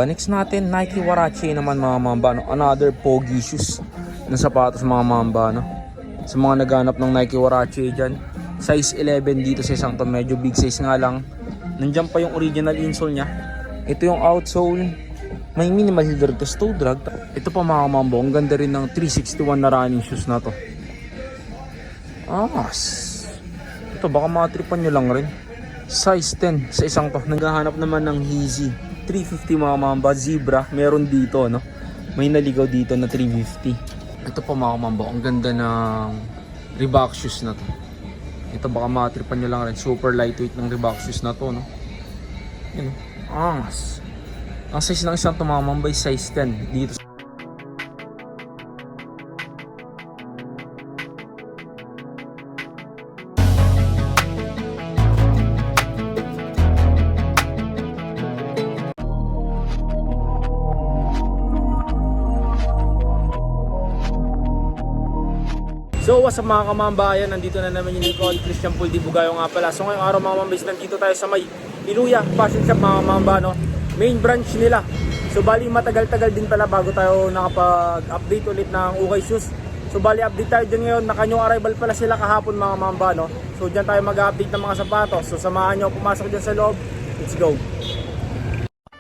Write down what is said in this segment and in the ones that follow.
Next natin, Nike Huarache naman mga mamba, no? Another pogi shoes na sapatos mga mamba, no? Sa mga naghanap ng Nike Huarache dyan, size 11 dito sa isang to, medyo big size nga lang. Nandiyan pa yung original insole nya. Ito yung outsole, may minimal heel drag, toe drag. Ito pa mga mamba, ang ganda rin ng 361 na running shoes na to. Ito baka matripan nyo lang rin. Size 10 sa isang to. Naghahanap naman ng Yeezy 350 mga mamba, zebra, meron dito, no? May naligaw dito na 350. Ito pa mga mamba, ang ganda ng Reebok shoes na to. Ito baka matripan nyo lang rin, super lightweight ng Reebok shoes na to, no? Yun, angas. Ang size ng isang to mga mamba ay size 10 dito. So what's up mga kamambayan, nandito na naman yung Nicole Christian Pool Di Bugayo nga pala. So ngayong araw mga mambays, nandito tayo sa may Iluya Fashion Shop mga kamamba, no? Main branch nila. So bali matagal-tagal din pala bago tayo nakapag-update ulit ng Ukay Shoes. So bali update tayo dyan ngayon, naka-new arrival pala sila kahapon mga kamamba, no? So dyan tayo mag-update ng mga sapatos. So samahan nyo, pumasok dyan sa loob. Let's go!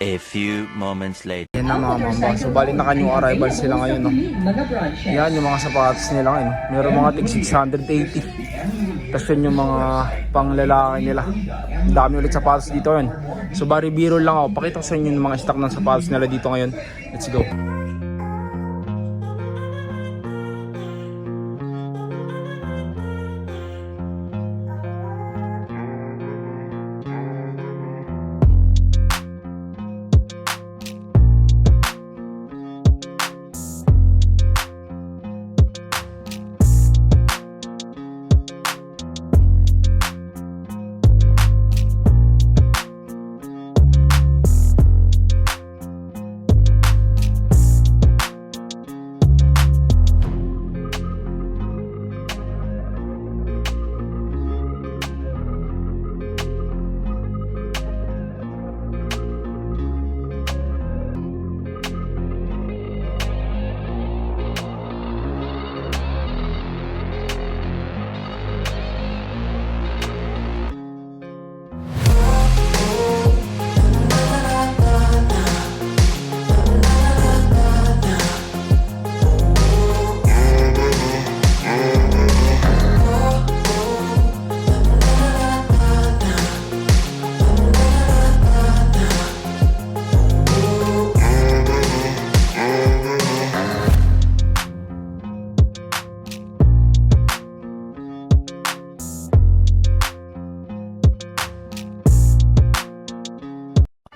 A few moments later. Yan na mga mamba. So bali naka-new arrival sila ngayon, no? Yan yung mga sapatos nila ngayon, no? Meron mga tig 680. Tapos yun yung mga panglalaki nila. Dami ulit sapatos dito yun. So bari biro lang ako. Pakita ko sa inyo yung mga stock ng sapatos nila dito ngayon. Let's go.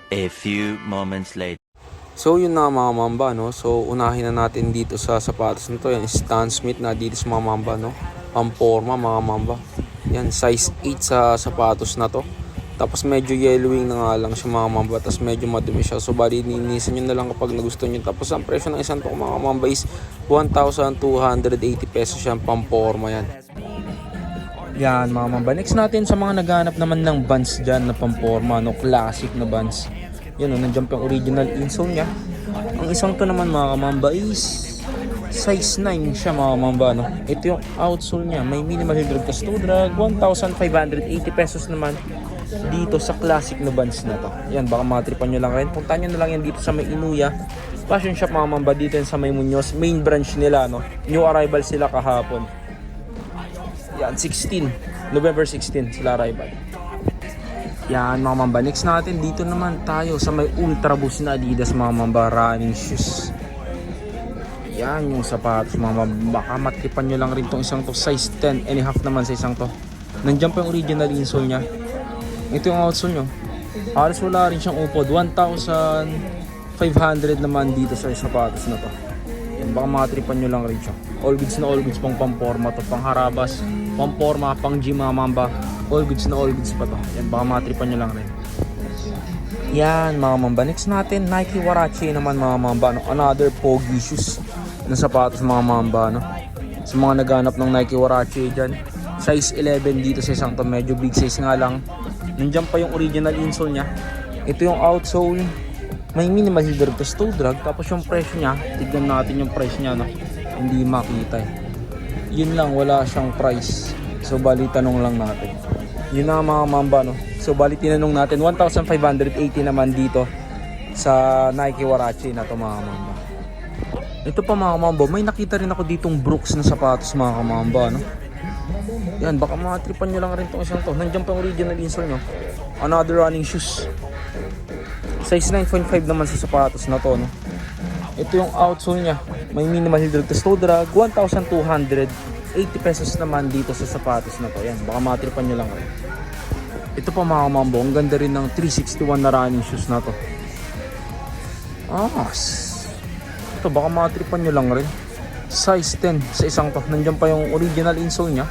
A few moments later. So yun na mga mamba, no? So unahin na natin dito sa sapatos nito. Yan, Stan Smith na dito sa mga mamba, no? Pamporma mga mamba. Yan, size 8 sa sapatos na to. Tapos medyo yellowing na nga lang siya mga mamba. Tapos medyo madumi siya. So bali ninisan nyo na lang kapag nagustuhan nyo. Tapos ang presyo ng isang to mga mamba is 1,280 pesos siya. Pamporma yan. Yan mga mamba. Next natin sa mga naghanap naman ng Vans dyan na pamporma, no? Classic na Vans. Yan o, nandiyan pa yung original insole nya. Ang isang to naman mga kamamba is size 9 siya mga kamamba, no? Ito yung outsole nya, may minimal heel drag, toe drag, 1,580 pesos naman dito sa classic na Vans na to. Yan, baka matripan nyo lang rin. Punta nyo na lang yan dito sa may Iluya Fashion Shop mga kamamba, dito yan sa may Muñoz, main branch nila, no? New arrival sila kahapon. Yan, November 16 sila arrival. Yan mga mamba, next natin dito naman tayo sa may Ultra Boost na Adidas mga mamba, running shoes. Yan yung sapatos mga mamba, baka matripan nyo lang rin tong isang to, size 10 and a half naman sa isang to. Nandiyan pa yung original insole nya. Ito yung outsole nyo, halos wala rin siyang upod. 1,500 naman dito sa sapatos na to. Yan, baka matripan nyo lang rin siya. All goods na all goods, pang pamporma to, pang harabas, pamporma, pang gym mga mamba. All goods na all goods pa to. Yan, baka matripan nyo lang rin. Yan mga mamba. Next natin, Nike Huarache naman mga mamba, no? Another pogi shoes na sapatos mga mamba, no? Sa mga naghanap ng Nike Huarache dyan, size 11 dito sa isang to, medyo big size nga lang. Nandiyan pa yung original insole nya. Ito yung outsole, may minimal heel drag to toe drag. Tapos yung presyo niya, tignan natin yung price niya, no? Hindi makita eh. Yun lang, wala siyang price. So bali tanong lang natin. Yun na mga mamba, no? So bali tinanong natin 1,580 naman dito sa Nike Huarache na to mga mamba. Ito pa mga mamba, may nakita rin ako ditong Brooks na sapatos mga mamba, no? Yan, baka matripan nyo lang rin tong isang to. Nandiyan pa yung original insole nyo. Another running shoes. Size 9.5 naman sa sapatos na to, no? Ito yung outsole nya. May minimal heel drag to toe drag. 1,280 pesos naman dito sa sapatos na to. Yan, baka matripan nyo lang rin. Ito pa mga mambo, ang ganda rin ng 361 na running shoes na to. Ito baka matripan nyo lang rin. Size 10 sa isang to. Nandiyan pa yung original insole nya.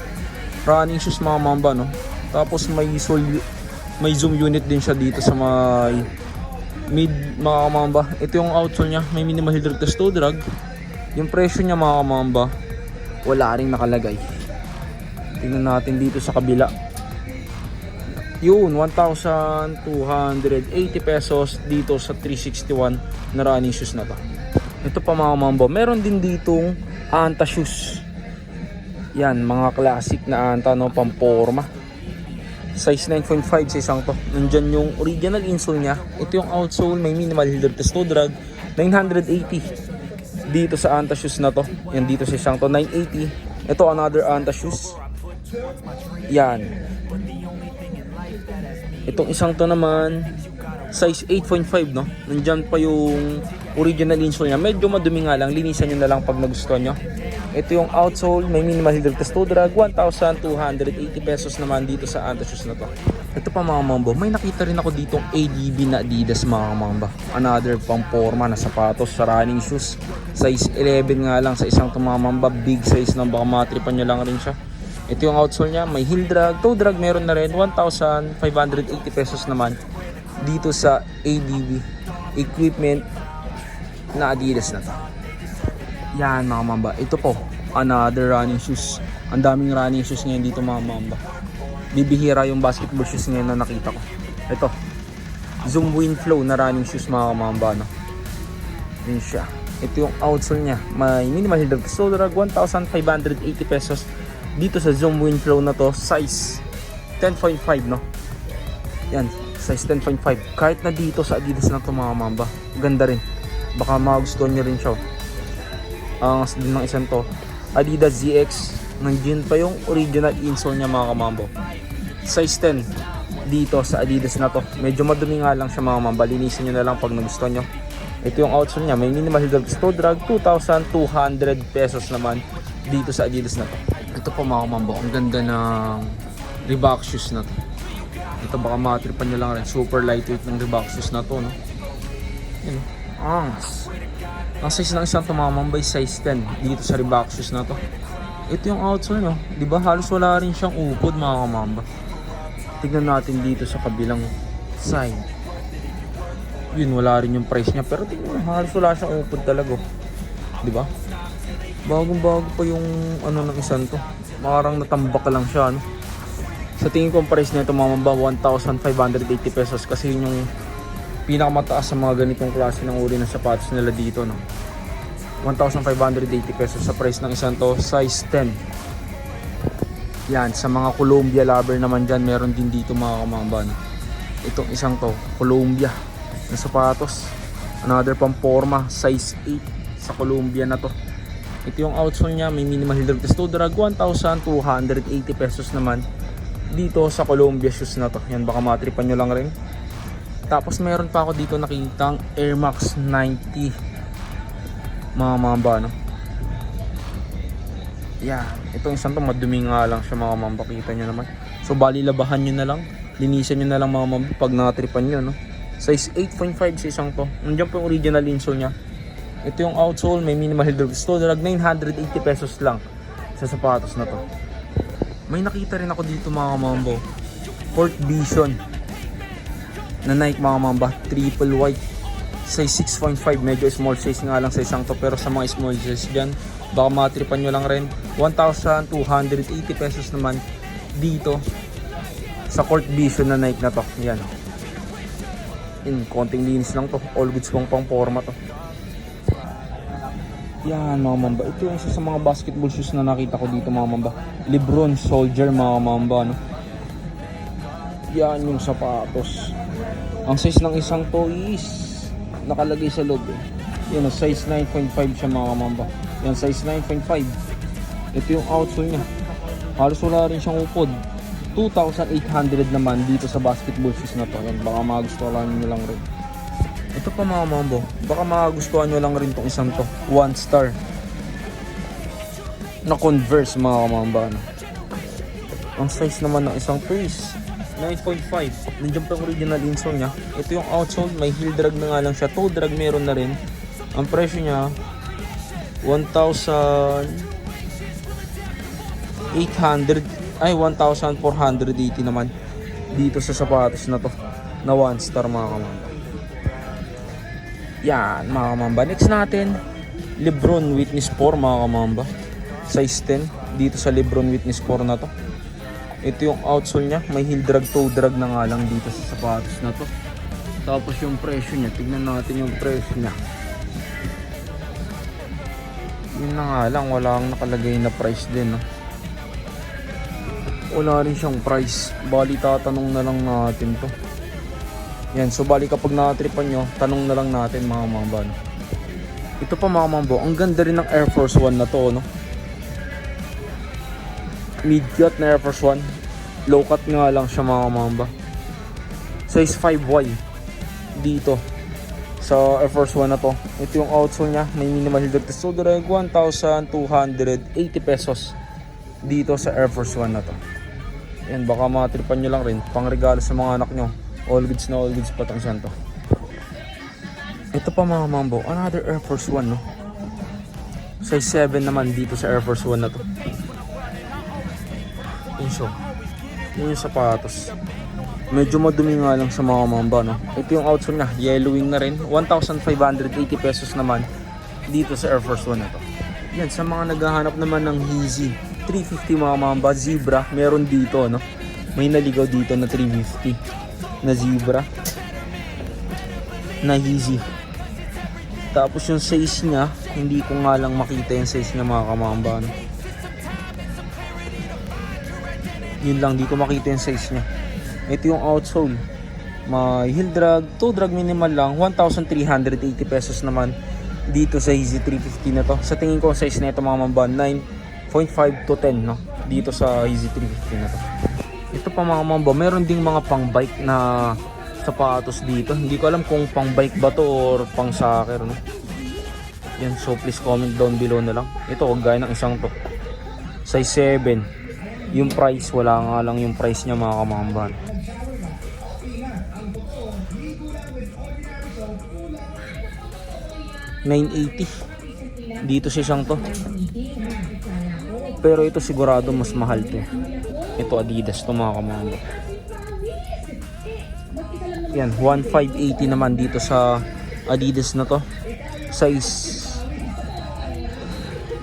Running shoes mga mamba, no? Tapos may zoom unit din siya dito sa may mid mga mamba. Ito yung outsole nya. May minimal heel drag to toe drag. Yung presyo nya mga mamba, wala ring nakalagay. Tingnan natin dito sa kabila. Yun, 1,280 pesos dito sa 361 na running shoes na to. Ito pa mga mambo, meron din ditong Anta shoes. Yan, mga classic na Anta, no, pamporma. Size 9.5 sa isang to. Nandyan yung original insole nya. Ito yung outsole, may minimal heel drag to toe drag. 980 dito sa Anta shoes na to. Yan dito sa isang to, 980. Ito another Anta shoes. Yan. Itong isang to naman, size 8.5, no? Nandyan pa yung original insole niya. Medyo madumi nga lang. Linisan nyo na lang pag nagustuhan nyo. Ito yung outsole. May minimal heel drag to toe drag. 1,280 pesos naman dito sa Anta shoes na to. Ito pa mga mambo. May nakita rin ako ditong ADB na Adidas mga mamba. Another pang forma na sapatos sa running shoes. Size 11 nga lang sa isang to mga mamba. Big size na, baka matripan nyo lang rin siya. Ito yung outsole niya, may heel drag, toe drag meron na rin, 1,580 pesos naman dito sa ADB equipment na Adidas na to. Yan mga mamba, ito po, another running shoes. Ang daming running shoes ngayon dito mga mamba. Bibihira yung basketball shoes ngayon na nakita ko. Ito, Zoom Wind Flow na running shoes mga mamba, no? Yun siya. Ito yung outsole niya, may minimal heel drag, toe drag, 1,580 pesos. Dito sa Zoom Wind Flow na to, size 10.5, no? Yan, size 10.5. Kahit na dito sa Adidas na to mga mamba, ganda rin. Baka magustuhan nyo rin siya. Ang din ng isang to, Adidas ZX. Nandiyan pa yung original insole niya mga kamambo. Size 10 dito sa Adidas na to. Medyo madumi nga lang siya mga mamba. Linisin nyo na lang pag nagustuhan nyo. Ito yung outsole niya. May minimal heel drag to toe drag. 2,200 pesos naman dito sa Adidas na to. Ito po mga mambo, ang ganda ng Reebok shoes na to. Ito baka matripan nyo lang rin. Super lightweight ng Reebok shoes na to, no? Yan, ang size ng isang to mga mambo, size 10 dito sa Reebok shoes na to. Ito yung outsole, no? Diba halos wala rin siyang upod mga mambo. Tignan natin dito sa kabilang side. Yun, wala rin yung price niya. Pero tignan, halos wala siyang upod talaga. Diba? Bagong bago pa yung ano ng isang to. Parang natambak lang siya, no? Sa tingin ko ang price nito mamamba 1,580 pesos kasi yun yung pinakamataas sa mga ganitong klase ng uri ng sapatos nila dito, no? 1,580 pesos sa price ng isang to, size 10. Yan, sa mga Columbia lover naman dyan, meron din dito mga kamamba, no? Itong isang to, Columbia na sapatos. Another pang forma, size 8 sa Columbia na to. Ito yung outsole niya, may minimal heel drag to toe drag, 1,280 pesos naman dito sa Columbia shoes na to. Yan, baka matripan nyo lang rin. Tapos meron pa ako dito nakitang Air Max 90 mga mamba, no? Yeah, itong isang to madumi nga lang siya mga mamba, kita nyo naman. So bali labahan nyo na lang, linisan nyo na lang mga mamba pag natripan nyo, no? Size 8.5 sa isang to. Nandiyan po yung original insole niya. Ito yung outsole, may minimal heel drag to toe drag, 980 pesos lang sa sapatos na to. May nakita rin ako dito mga mambo, Court Vision na Nike mga mamba, triple white, size 6.5, medyo small size nga lang sa isang to, pero sa mga small size dyan, baka matripan nyo lang rin. 1,280 pesos naman dito sa Court Vision na Nike na to. Yan. natin. Konting linis lang to. All goods pang forma to. Yan mga mamba. Ito yung isa sa mga basketball shoes na nakita ko dito mga mamba. Lebron Soldier mga mamba, no? Yan yung sapatos. Ang size ng isang to is nakalagay sa loob eh. Yan, size 9.5 siya mga mamba. Yan, size 9.5. Ito yung outsole niya. Halos wala rin siyang upod. 2,800 naman dito sa basketball shoes na to. Yan, baka magustuhan nyo lang rin. Ito pa mga mambo, baka magustuhan nyo lang rin tong isang to. 1 star na Converse mga mamamba, no? Ang size naman ng isang to is 9.5. Nandiyan pa yung original insole niya. Ito yung outsole, may heel drag na nga lang siya. Toe drag meron na rin. Ang presyo niya 1,800 ay 1,480 naman dito sa sapatos na to na 1 star mga kamamba. Yan mga kamamba. Next natin, Lebron Witness 4 mga kamamba. Size 10 dito sa Lebron Witness 4 na to. Ito yung outsole niya, may heel drag, toe drag na nga lang dito sa sapatos na to. Tapos yung presyo niya, tignan natin yung presyo niya. Yun na nga lang, wala kang nakalagay na price din, no? Wala rin siyang price. Bali tatanong na lang natin to. Yan, so bali kapag nakatripan nyo, tanong na lang natin mga mambo, no? Ito pa mga mambo, ang ganda rin ng Air Force 1 na to, no? Mid-cut na Air Force 1. Low cut nga lang siya mga mambo. Size 5Y dito sa Air Force 1 na to. Ito yung outsole nya, may minimal heel drag. So direct 1,280 pesos dito sa Air Force 1 na to. Yan, baka matripan nyo lang rin, pang regalo sa mga anak nyo. All goods na all goods pa itong santo. Ito pa mga mambo, another Air Force 1, no? Size 7 naman dito sa Air Force 1 na to. Yun siya. Yun yung sapatos. Medyo madumi nga lang sa mga mamba, no? Ito yung outsole niya, yellowing na rin. 1,580 pesos naman dito sa Air Force 1 na to. Yan, sa mga naghahanap naman ng Yeezy 350 mga mamba, zebra, meron dito, no? May naligaw dito na 350 na zebra na Yeezy. Tapos yung size niya, hindi ko nga lang makita yung size niya mga kamamba, no? Yun lang, di ko makita yung size niya. Ito yung outsole, may heel drag, toe drag minimal lang, 1,380 pesos naman dito sa Yeezy 350 na to. Sa tingin ko size na ito mga mamba, 9.5 to 10, no? Dito sa Yeezy 350 na to. Ito pa mga mamba, meron ding mga pang bike na sapatos dito. Hindi ko alam kung pang bike ba to or pang soccer, no? Yan, so please comment down below na lang. Ito, gaya ng isang to, size 7. Yung price, wala nga lang yung price niya mga kamamban. $980 dito sa isang to. Pero ito sigurado mas mahal to. Ito Adidas to mga kamamban. Yan, 1,580 naman dito sa Adidas na to. Size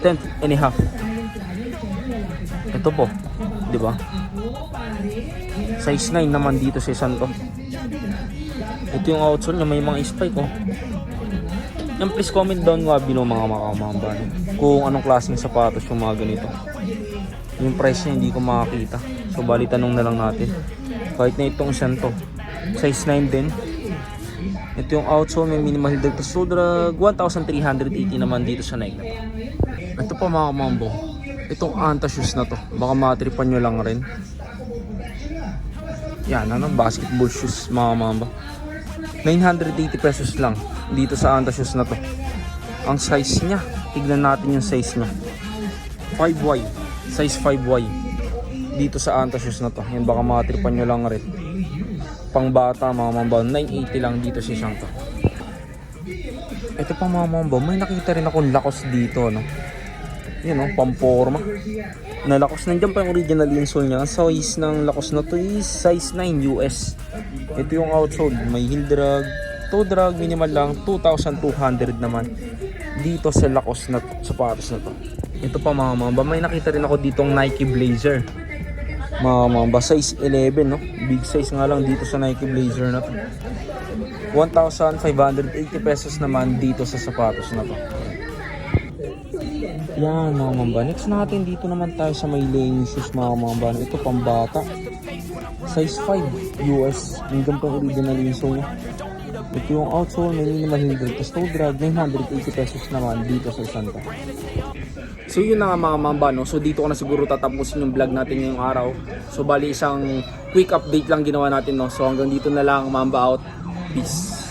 10.5. Ito po, di ba? Size 9 naman dito sa isang to. Ito yung outsole niya, may mga spike, oh. Yan, please comment down nga below mga makamamban kung anong klaseng sapatos yung mga ganito. Yung price niya hindi ko makakita. So bali tanong na lang natin. Kahit na itong isang to, size 9 din. Ito yung outsole, may minimal heel drag. So 1,380 naman dito sa Nike na to. Ito pa mga mambo, itong Anta shoes na to, baka matripan nyo lang rin. Yan, ano, basketball shoes mga mamba. 980 pesos lang dito sa Anta shoes na to. Ang size niya, tignan natin yung size niya. 5Y, size 5Y dito sa Anta shoes na to. Yan, baka matripan nyo lang rin. Pang bata mga mamba, 980 lang dito sa isang to. Ito pa mga mamba, may nakita rin akong Lacoste dito, no? Yun, no, pamporma na Lacoste. Nandiyan pa yung original insole niya. Ang size ng Lacoste na to is size 9 US. Ito yung outsole, may heel drag, toe drag minimal lang, 2,200 naman dito sa Lacoste na sapatos na to. Ito pa mga mamba, may nakita rin ako ditong Nike Blazer mga mamba, size 11, no? Big size nga lang dito sa Nike Blazer na to. 1,580 pesos naman dito sa sapatos na to. Yan mga mamba. Next natin dito naman tayo sa may lane shoes mga mamba. Ito pambata. Size 5 US. Hanggang pang original insole niya. Ito yung outsole, may minimal heel drag. Tapos toe drag, 980 pesos naman dito sa Santa. So yun na nga mga mamba, no? So dito ko na siguro tatapusin yung vlog natin ngayong araw. So bali isang quick update lang ginawa natin, no? So hanggang dito na lang, mamba out. Peace.